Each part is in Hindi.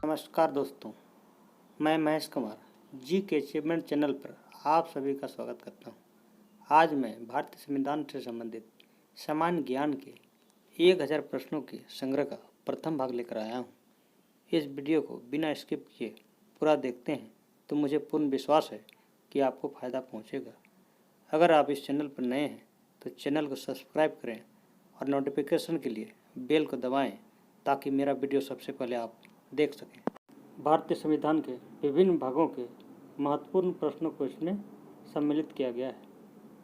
नमस्कार दोस्तों, मैं महेश कुमार जी के अचीवमेंट चैनल पर आप सभी का स्वागत करता हूं। आज मैं भारतीय संविधान से संबंधित सामान्य ज्ञान के 1000 प्रश्नों के संग्रह का प्रथम भाग लेकर आया हूं। इस वीडियो को बिना स्किप किए पूरा देखते हैं तो मुझे पूर्ण विश्वास है कि आपको फ़ायदा पहुंचेगा। अगर आप इस चैनल पर नए हैं तो चैनल को सब्सक्राइब करें और नोटिफिकेशन के लिए बेल को दबाएँ ताकि मेरा वीडियो सबसे पहले आप देख सकें। भारतीय संविधान के विभिन्न भागों के महत्वपूर्ण प्रश्नों को इसमें सम्मिलित किया गया है।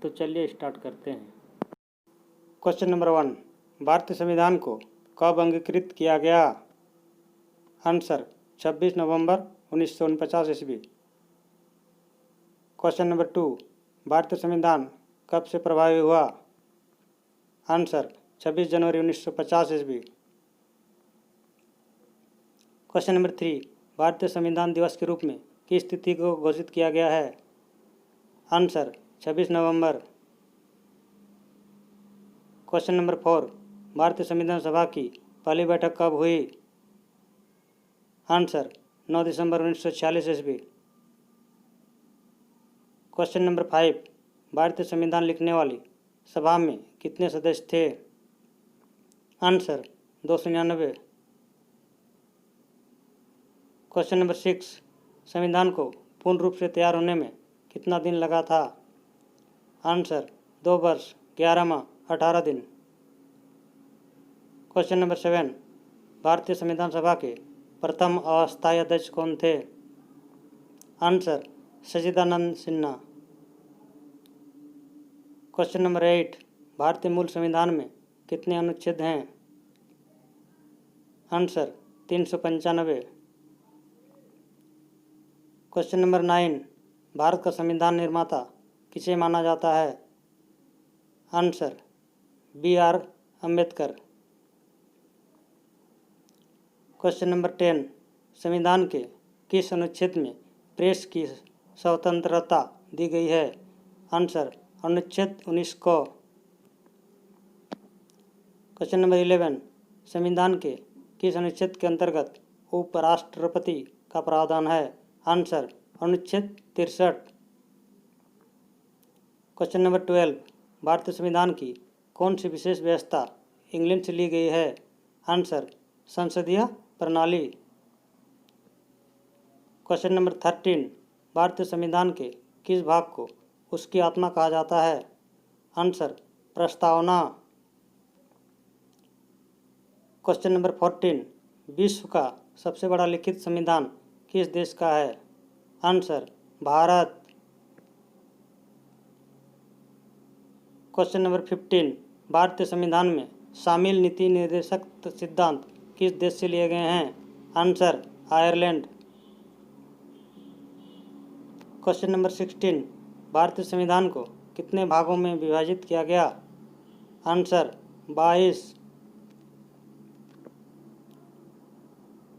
तो चलिए स्टार्ट करते हैं। क्वेश्चन नंबर 1, भारतीय संविधान को कब अंगीकृत किया गया? आंसर 26 नवंबर 1949 ईस्वी। क्वेश्चन नंबर 2, भारतीय संविधान कब से प्रभावी हुआ? आंसर 26 जनवरी 1950 ईस्वी। क्वेश्चन नंबर 3, भारतीय संविधान दिवस के रूप में किस तिथि को घोषित किया गया है? आंसर 26 नवंबर। क्वेश्चन नंबर 4, भारतीय संविधान सभा की पहली बैठक कब हुई? आंसर 9 दिसंबर 1946 ईस्वी। क्वेश्चन नंबर 5, भारतीय संविधान लिखने वाली सभा में कितने सदस्य थे? आंसर 299। क्वेश्चन नंबर 6, संविधान को पूर्ण रूप से तैयार होने में कितना दिन लगा था? आंसर 2 वर्ष 11 माह 18 दिन। क्वेश्चन नंबर 7, भारतीय संविधान सभा के प्रथम अस्थायी अध्यक्ष कौन थे? आंसर सच्चिदानंद सिन्हा। क्वेश्चन नंबर 8, भारतीय मूल संविधान में कितने अनुच्छेद हैं? आंसर 395। क्वेश्चन नंबर 9, भारत का संविधान निर्माता किसे माना जाता है? Answer BR Ambedkar. Question number 10, संविधान के किस अनुच्छेद में प्रेस की स्वतंत्रता दी गई है? आंसर अनुच्छेद 19 को। क्वेश्चन नंबर 11, संविधान के किस अनुच्छेद के अंतर्गत उपराष्ट्रपति का प्रावधान है? आंसर अनुच्छेद 63। क्वेश्चन नंबर 12, भारतीय संविधान की कौन सी विशेष व्यवस्था इंग्लैंड से ली गई है? आंसर संसदीय प्रणाली। क्वेश्चन नंबर 13, भारतीय संविधान के किस भाग को उसकी आत्मा कहा जाता है? आंसर प्रस्तावना। क्वेश्चन नंबर 14, विश्व का सबसे बड़ा लिखित संविधान किस देश का है? आंसर भारत। क्वेश्चन नंबर 15, भारतीय संविधान में शामिल नीति निर्देशक सिद्धांत किस देश से लिए गए हैं? Answer Ireland. क्वेश्चन नंबर 16, भारतीय संविधान को कितने भागों में विभाजित किया गया? आंसर 22।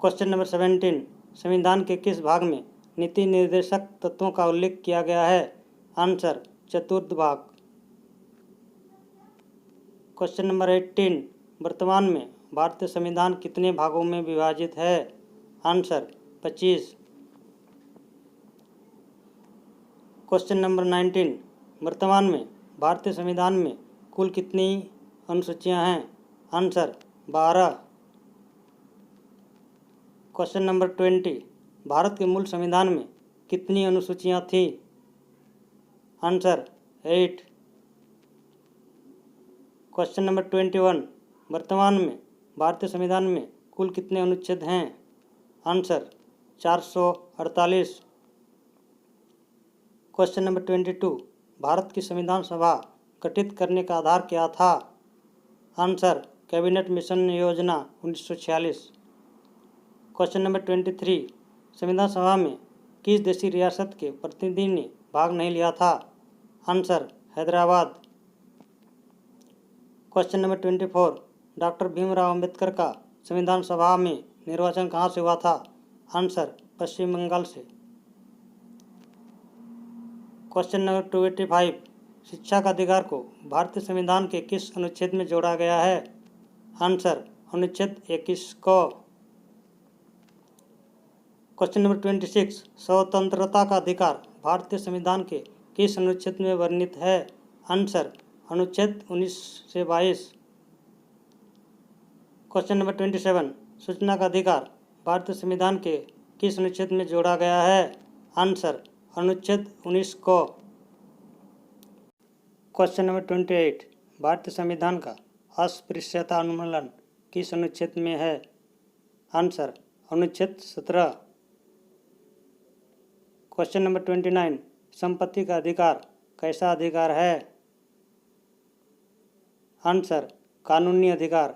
क्वेश्चन नंबर 17, संविधान के किस भाग में नीति निर्देशक तत्वों का उल्लेख किया गया है? आंसर चतुर्थ भाग। क्वेश्चन नंबर 18, वर्तमान में भारतीय संविधान कितने भागों में विभाजित है? आंसर 25। क्वेश्चन नंबर 19, वर्तमान में भारतीय संविधान में कुल कितनी अनुसूचियां हैं? आंसर 12। क्वेश्चन नंबर 20, भारत के मूल संविधान में कितनी अनुसूचियां थीं? आंसर 8। क्वेश्चन नंबर 21, वर्तमान में भारतीय संविधान में कुल कितने अनुच्छेद हैं? आंसर 448। क्वेश्चन नंबर 22, भारत की संविधान सभा गठित करने का आधार क्या था? आंसर कैबिनेट मिशन योजना 1946। क्वेश्चन नंबर 23, संविधान सभा में किस देशी रियासत के प्रतिनिधि ने भाग नहीं लिया था? Answer Hyderabad. Question number 24, doctor Bhimrao Ambedkar का संविधान सभा में निर्वाचन कहाँ से हुआ था? आंसर पश्चिम बंगाल से। क्वेश्चन नंबर 25, शिक्षा का अधिकार को भारतीय संविधान के किस अनुच्छेद में जोड़ा गया है? आंसर अनुच्छेद 21 को। क्वेश्चन नंबर 26, स्वतंत्रता का अधिकार भारतीय संविधान के किस अनुच्छेद में वर्णित है? आंसर अनुच्छेद 19 से 22। क्वेश्चन नंबर 27, सूचना का अधिकार भारतीय संविधान के किस अनुच्छेद में जोड़ा गया है? आंसर अनुच्छेद 19 को। क्वेश्चन नंबर 28, भारतीय संविधान का अस्पृश्यता उन्मूलन किस अनुच्छेद में है? आंसर अनुच्छेद 17। क्वेश्चन नंबर 29, संपत्ति का अधिकार कैसा अधिकार है? आंसर कानूनी अधिकार।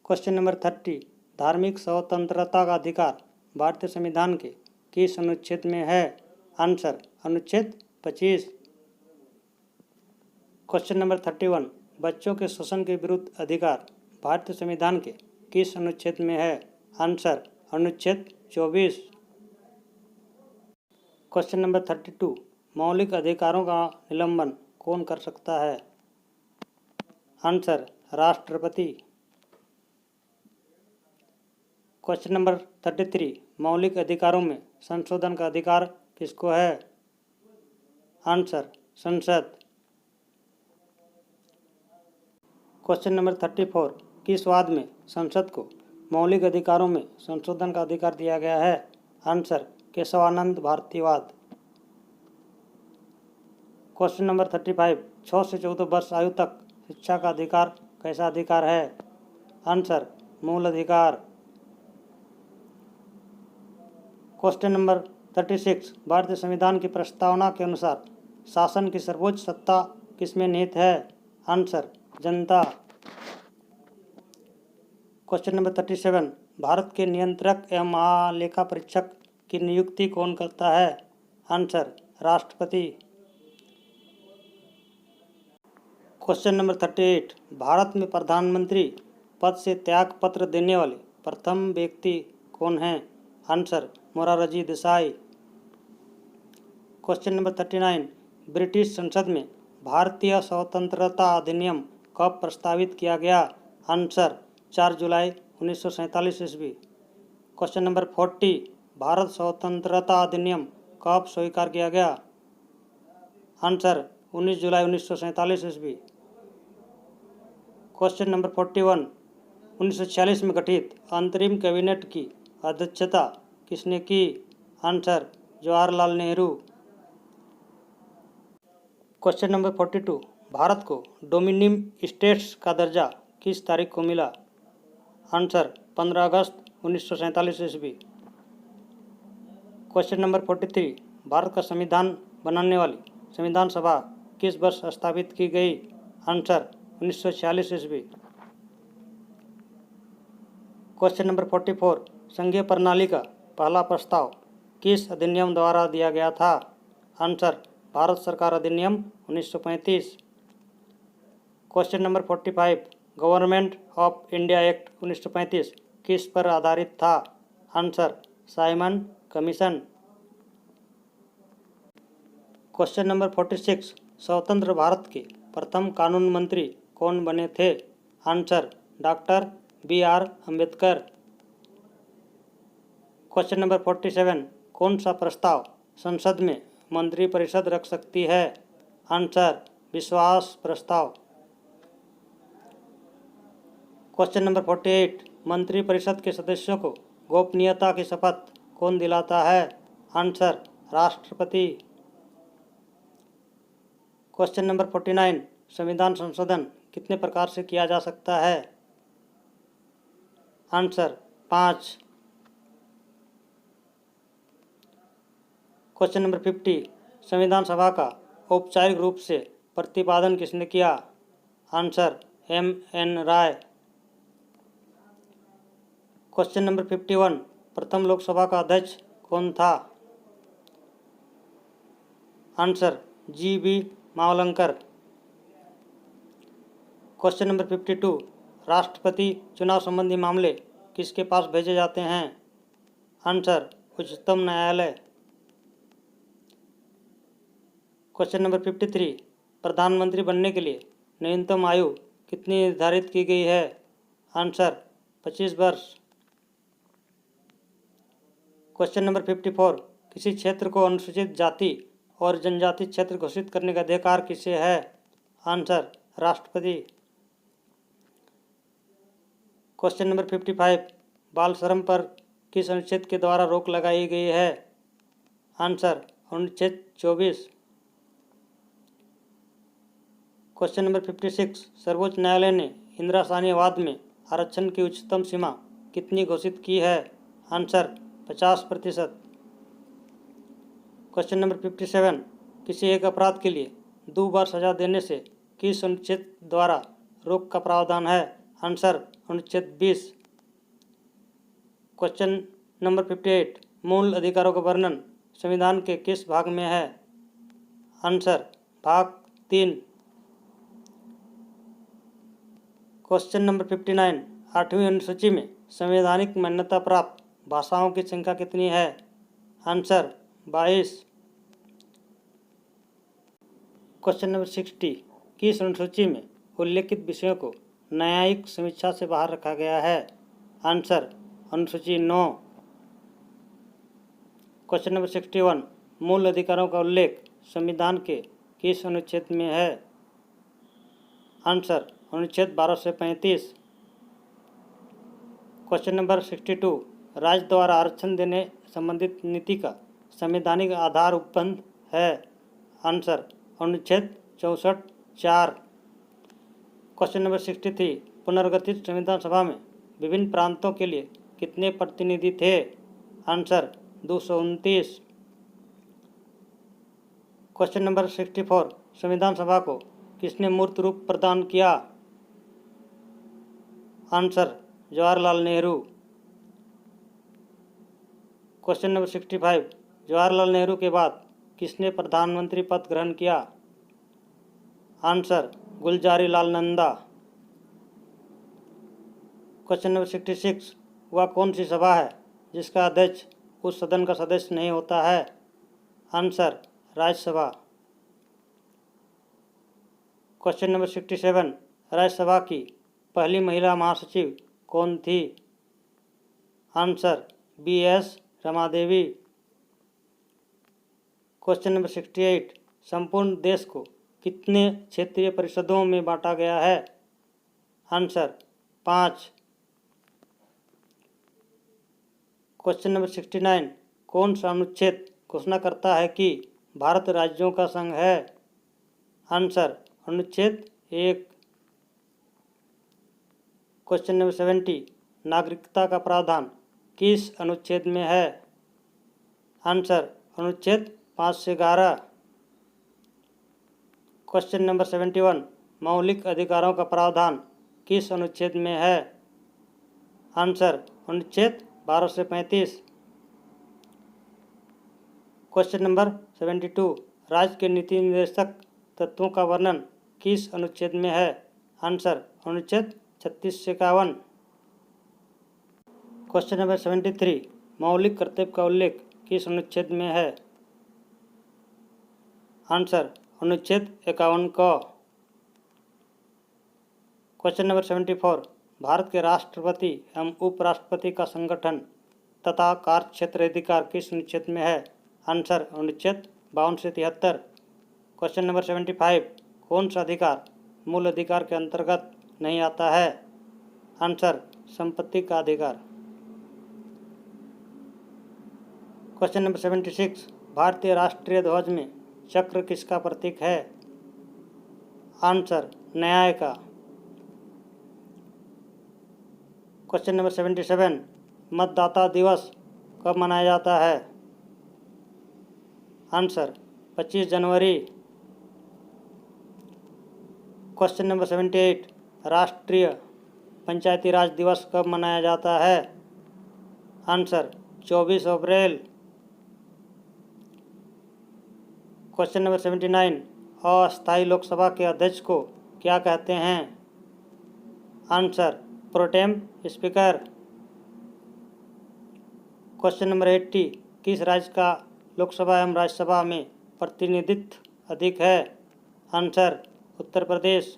क्वेश्चन नंबर 30, धार्मिक स्वतंत्रता का अधिकार भारतीय संविधान के किस अनुच्छेद में है? आंसर अनुच्छेद 25। क्वेश्चन नंबर 31, बच्चों के शोषण के विरुद्ध अधिकार भारतीय संविधान के किस अनुच्छेद में है? आंसर अनुच्छेद 24। क्वेश्चन नंबर 32, मौलिक अधिकारों का निलंबन कौन कर सकता है? आंसर राष्ट्रपति। क्वेश्चन नंबर 33, मौलिक अधिकारों में संशोधन का अधिकार किसको है? आंसर संसद। क्वेश्चन नंबर 34, किस वाद में संसद को मौलिक अधिकारों में संशोधन का अधिकार दिया गया है? आंसर केशवानंद भारतीवाद। क्वेश्चन नंबर 35, 6 से 14 वर्ष आयु तक शिक्षा का अधिकार कैसा अधिकार है? आंसर मूल अधिकार। क्वेश्चन नंबर 36, भारतीय संविधान की प्रस्तावना के अनुसार शासन की सर्वोच्च सत्ता किसमें निहित है? आंसर जनता। क्वेश्चन नंबर 37, भारत के नियंत्रक एवं महालेखा परीक्षक की नियुक्ति कौन करता है? आंसर राष्ट्रपति। क्वेश्चन नंबर 38, भारत में प्रधानमंत्री पद से त्याग पत्र देने वाले प्रथम व्यक्ति कौन हैं? Answer Morarji Desai. Question number 39, British संसद में भारतीय स्वतंत्रता अधिनियम कब प्रस्तावित किया गया? आंसर 4 जुलाई 1947 ईस्वी। क्वेश्चन नंबर 40, भारत स्वतंत्रता अधिनियम कब स्वीकार किया गया? आंसर 19 जुलाई 1947 ईस्वी। क्वेश्चन नंबर 41, 1946 में गठित अंतरिम कैबिनेट की अध्यक्षता किसने की? Answer Jawaharlal Nehru. Question number 42, Bharat को डोमिनियन स्टेट्स का दर्जा किस तारीख को मिला? आंसर 15 अगस्त 1947 ईस्वी। क्वेश्चन नंबर 43, भारत का संविधान बनाने वाली संविधान सभा किस वर्ष स्थापित की गई? आंसर 1946 ईस्वी। क्वेश्चन नंबर 44, संघीय प्रणाली का पहला प्रस्ताव किस अधिनियम द्वारा दिया गया था? आंसर भारत सरकार अधिनियम 1935। Question number 45, government of India act 1935 किस पर आधारित था? Answer Simon commission. Question number 46, स्वतंत्र भारत के प्रथम कानून मंत्री कौन बने थे? Answer doctor BR Ambedkar. Question number 47, कौन सा प्रस्ताव संसद में मंत्रिपरिषद रख सकती है? आंसर विश्वास प्रस्ताव। क्वेश्चन नंबर 48, मंत्रिपरिषद के सदस्यों को गोपनीयता की शपथ कौन दिलाता है? आंसर राष्ट्रपति। क्वेश्चन नंबर 49, संविधान संशोधन कितने प्रकार से किया जा सकता है? आंसर 5। क्वेश्चन नंबर 50, संविधान सभा का औपचारिक रूप से प्रतिपादन किसने किया? आंसर MN राय। क्वेश्चन नंबर 51, प्रथम लोकसभा का अध्यक्ष कौन था? Answer GB Mavalankar. Question number 52, राष्ट्रपति चुनाव संबंधी मामले किसके पास भेजे जाते हैं? आंसर उच्चतम न्यायालय। क्वेश्चन नंबर 53, प्रधानमंत्री बनने के लिए न्यूनतम आयु कितनी निर्धारित की गई है? आंसर 25 वर्ष। क्वेश्चन नंबर 54, किसी क्षेत्र को अनुसूचित जाति और जनजाति क्षेत्र घोषित करने का अधिकार किसे है? आंसर राष्ट्रपति। क्वेश्चन नंबर 55, बाल श्रम पर किस अनुच्छेद के द्वारा रोक लगाई गई है? आंसर अनुच्छेद 24। क्वेश्चन नंबर 56, सर्वोच्च न्यायालय ने इंदिरा सान्यवाद में आरक्षण की उच्चतम सीमा कितनी घोषित की है? आंसर 50%। क्वेश्चन नंबर 57, किसी एक अपराध के लिए 2 बार सजा देने से किस अनुच्छेद द्वारा रोक का प्रावधान है? आंसर अनुच्छेद 20। क्वेश्चन नंबर 58, मूल अधिकारों का वर्णन संविधान के किस भाग में है? आंसर भाग 3। क्वेश्चन नंबर 59, 8वीं अनुसूची में संवैधानिक मान्यता प्राप्त भाषाओं की संख्या कितनी है? आंसर 22। क्वेश्चन नंबर 60, किस अनुसूची में उल्लेखित विषयों को न्यायिक समीक्षा से बाहर रखा गया है? आंसर अनुसूची 9। क्वेश्चन नंबर 61, मूल अधिकारों का उल्लेख संविधान के किस अनुच्छेद में है? आंसर अनुच्छेद 12 से 35। क्वेश्चन नंबर 62, राज्य द्वारा आरक्षण देने संबंधित नीति का संवैधानिक आधार उपबंध है? आंसर अनुच्छेद 64(4). क्वेश्चन नंबर 63, पुनर्गठित संविधान सभा में विभिन्न प्रांतों के लिए कितने प्रतिनिधि थे? आंसर 229। क्वेश्चन नंबर 64, संविधान सभा को किसने मूर्त रूप प्रदान किया? Answer Jawaharlal Nehru. Question number 65, Jawaharlal Nehru के बाद किसने प्रधानमंत्री पद ग्रहण किया? Answer Gulzari Lal Nanda. Question number 66, वह कौन सी सभा है जिसका अध्यक्ष उस सदन का सदस्य नहीं होता है? Answer Rajya Sabha. Question number 67, Rajya Sabha की पहली महिला महासचिव कौन थी? Answer BS Ramadevi. Question number 68, संपूर्ण देश को कितने क्षेत्रीय परिषदों में बांटा गया है? आंसर 5। क्वेश्चन नंबर 69, कौन सा अनुच्छेद घोषणा करता है कि भारत राज्यों का संघ है? आंसर अनुच्छेद 1। क्वेश्चन नंबर 70, नागरिकता का प्रावधान किस अनुच्छेद में है? आंसर अनुच्छेद 5 से 11। क्वेश्चन नंबर 71, मौलिक अधिकारों का प्रावधान किस अनुच्छेद में है? आंसर अनुच्छेद 12 से 35। क्वेश्चन नंबर 72, राज्य के नीति निर्देशक तत्वों का वर्णन किस अनुच्छेद में है? आंसर अनुच्छेद 36 से 51। क्वेश्चन नंबर 73, मौलिक कर्तव्य का उल्लेख किस अनुच्छेद में है? आंसर अनुच्छेद 51 क। क्वेश्चन नंबर 74, भारत के राष्ट्रपति एवं उपराष्ट्रपति का संगठन तथा कार्य क्षेत्र अधिकार किस अनुच्छेद में है? आंसर अनुच्छेद 52 से 73। क्वेश्चन नंबर 75, कौन सा अधिकार मूल अधिकार के अंतर्गत नहीं आता है? आंसर संपत्ति का अधिकार। क्वेश्चन नंबर 76, भारतीय राष्ट्रीय ध्वज में चक्र किसका प्रतीक है? आंसर न्याय का। क्वेश्चन नंबर 77, मतदाता दिवस कब मनाया जाता है? आंसर 25 जनवरी। क्वेश्चन नंबर 78, राष्ट्रीय पंचायती राज दिवस कब मनाया जाता है? आंसर 24 अप्रैल। क्वेश्चन नंबर 79, अस्थायी लोकसभा के अध्यक्ष को क्या कहते हैं? Answer pro tem speaker. Question number 80, किस राज्य का लोकसभा एवं राज्यसभा में प्रतिनिधित्व अधिक है? Answer Uttar Pradesh.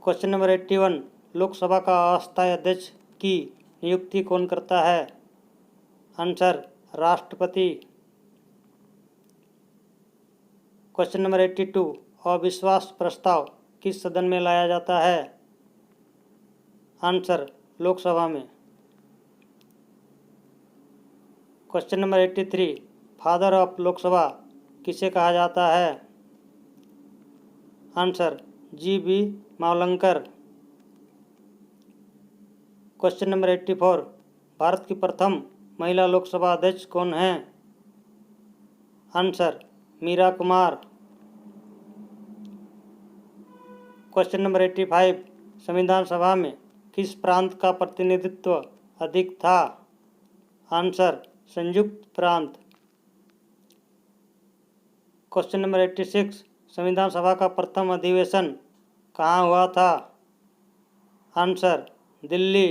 Question number 81, Lok Sabha का अस्थायी अध्यक्ष की नियुक्ति कौन करता है? आंसर राष्ट्रपति। क्वेश्चन नंबर 82, अविश्वास प्रस्ताव किस सदन में लाया जाता है? आंसर लोकसभा में। Question number 83, father of Lok Sabha किसे कहा जाता है? Answer G B. Mavalankar. Question number 84, Bharat की प्रथम महिला लोकसभा अध्यक्ष कौन है? Answer Meira Kumar. Question number 85, संविधान सभा में किस प्रांत का प्रतिनिधित्व अधिक था? आंसर संयुक्त प्रांत। क्वेश्चन नंबर 86, संविधान सभा का प्रथम अधिवेशन कहाँ हुआ था? आंसर दिल्ली।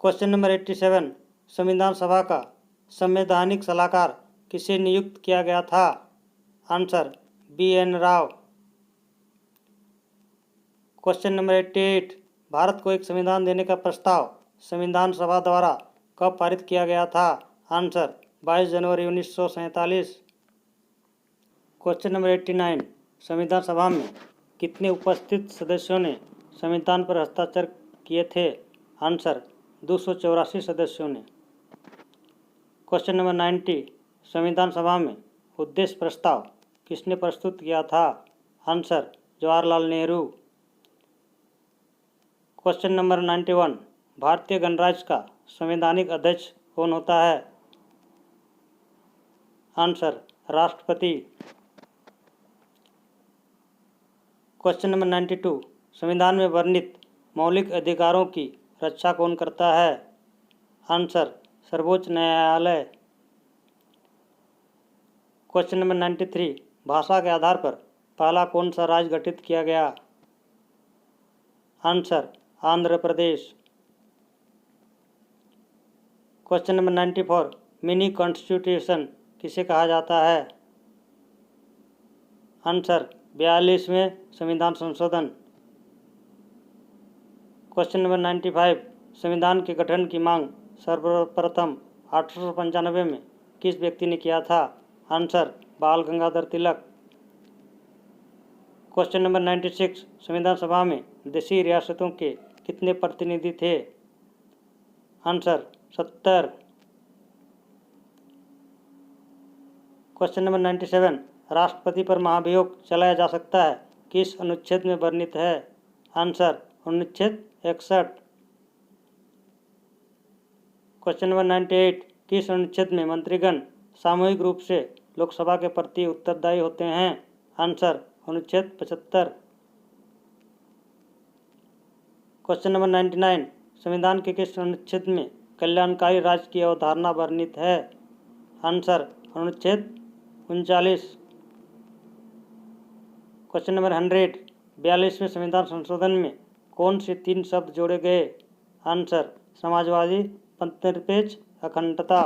क्वेश्चन नंबर 87, संविधान सभा का संवैधानिक सलाहकार किसे नियुक्त किया गया था? Answer BN. Rao. Question number 88, Bharat को एक संविधान देने का प्रस्ताव संविधान सभा द्वारा कब पारित किया गया था? आंसर 22 जनवरी 1947। क्वेश्चन नंबर 89, संविधान सभा में कितने उपस्थित सदस्यों ने संविधान पर हस्ताक्षर किए थे? आंसर 284 सदस्यों ने। क्वेश्चन नंबर 90, संविधान सभा में उद्देश्य प्रस्ताव किसने प्रस्तुत किया था? Answer Jawaharlal Nehru. Question number 91, भारतीय गणराज्य का संवैधानिक अध्यक्ष कौन होता है? आंसर राष्ट्रपति। क्वेश्चन नंबर 92, संविधान में वर्णित मौलिक अधिकारों की रक्षा कौन करता है? आंसर सर्वोच्च न्यायालय। क्वेश्चन नंबर 93, भाषा के आधार पर पहला कौन सा राज्य गठित किया गया? Answer Andhra Pradesh. Question number 94, mini constitution किसे कहा जाता है? आंसर 42वें संविधान संशोधन। क्वेश्चन नंबर 95, संविधान के गठन की मांग सर्वप्रथम 1895 में किस व्यक्ति ने किया था? आंसर बाल गंगाधर तिलक। क्वेश्चन नंबर 96, संविधान सभा में देशी रियासतों के कितने प्रतिनिधि थे? आंसर 70। क्वेश्चन नंबर 97, राष्ट्रपति पर महाभियोग चलाया जा सकता है किस अनुच्छेद में वर्णित है? आंसर अनुच्छेद 61। क्वेश्चन नंबर 98, किस अनुच्छेद में मंत्रीगण सामूहिक रूप से लोकसभा के प्रति उत्तरदायी होते हैं? आंसर अनुच्छेद 75। क्वेश्चन नंबर 99, संविधान के किस अनुच्छेद में कल्याणकारी राज्य की अवधारणा वर्णित है? आंसर अनुच्छेद 39। क्वेश्चन नंबर 100, 42वें संविधान संशोधन में कौन से 3 शब्द जोड़े गए? आंसर समाजवादी, पंथनिरपेक्ष, अखंडता।